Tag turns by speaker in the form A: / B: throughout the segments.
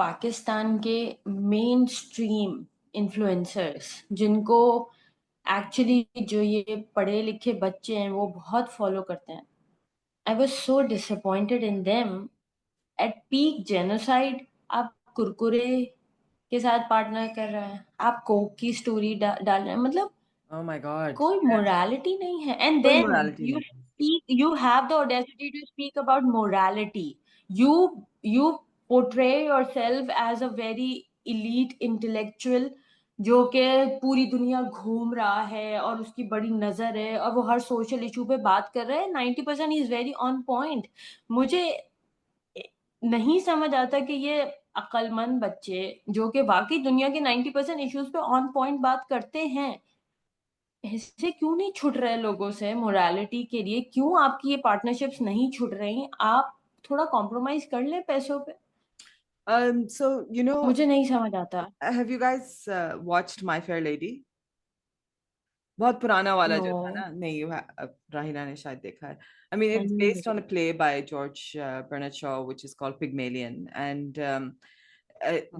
A: पाकिस्तान के main stream influencers जिनको actually जो ये पढ़े लिखे बच्चे हैं वो बहुत फॉलो करते हैं। I was so disappointed in them. At peak genocide आप कुरकुरे के साथ पार्टनर कर रहे हैं, आप कोक की स्टोरी डाल रहे हैं, मतलब
B: Oh my God.
A: कोई
B: Yes.
A: मोरालिटी नहीं है। एंड
B: कोई
A: देन
B: morality
A: यू
B: नहीं है.
A: Speak, you have the audacity to speak about morality. You you portray yourself as a very elite intellectual जो कि पूरी दुनिया घूम रहा है और उसकी बड़ी नजर है और वो हर सोशल इशू पे बात कर रहा है। 90% इज वेरी ऑन पॉइंट। मुझे नहीं समझ आता कि ये अक्लमंद बच्चे जो कि वाकई दुनिया के 90% इश्यूज पे ऑन पॉइंट बात करते हैं, इससे क्यों नहीं छुट रहे लोगों से मोरालिटी के लिए? क्यों आपकी ये पार्टनरशिप्स नहीं छुट रही? आप थोड़ा कॉम्प्रोमाइज कर ले पैसों पे।
B: So,
A: मुझे नहीं समझ आता।
B: have you guys watched My Fair Lady? बहुत पुराना वाला
A: नो।
B: जो था ना, नहीं, राहिला ने शायद देखा है. I mean, it's
A: नहीं
B: based on a
A: देखा।
B: play by George Bernard Shaw, which is called Pygmalion. And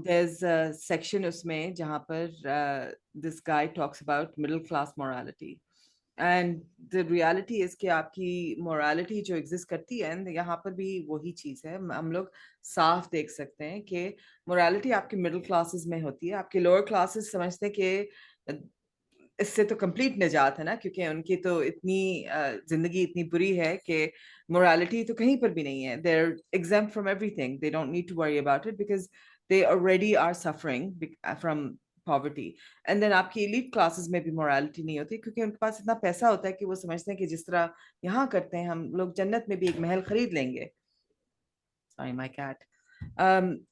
B: there's a section उसमें जहाँ पर this guy talks about middle class morality. And the reality is कि आपकी morality जो exist करती है, and यहाँ पर भी वही चीज़ है. हम लोग साफ देख सकते हैं कि morality आपके middle classes में होती है. आपके lower classes समझते हैं कि इससे तो कंप्लीट निजात है ना, क्योंकि उनकी तो इतनी जिंदगी इतनी बुरी है कि मोरालिटी तो कहीं पर भी नहीं है. They are exempt from everything. They don't need to worry about it because they already are suffering from poverty. And then आपकी एलीट क्लासेस में भी मोरालिटी नहीं होती क्योंकि उनके पास इतना पैसा होता है कि वो समझते हैं कि जिस तरह यहाँ करते हैं हम लोग, जन्नत में भी एक महल खरीद लेंगे. Sorry, my cat.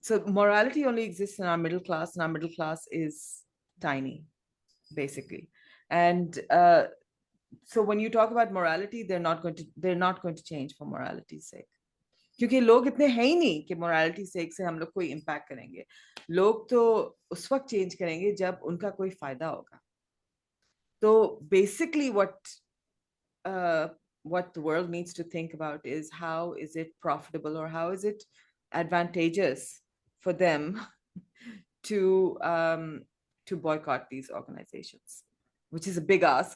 B: So morality only exists in our middle class, and our middle class is tiny, basically. And so when you talk about morality, they're not going to change for morality's sake. क्योंकि लोग इतने हैं ही नहीं कि morality सेक से हम लोग कोई इम्पैक्ट करेंगे. लोग तो उस वक्त चेंज करेंगे जब उनका कोई फायदा होगा. तो basically uh, what the world needs to think about is how is it profitable or how is it advantageous for them to boycott these organizations, which is a big ask.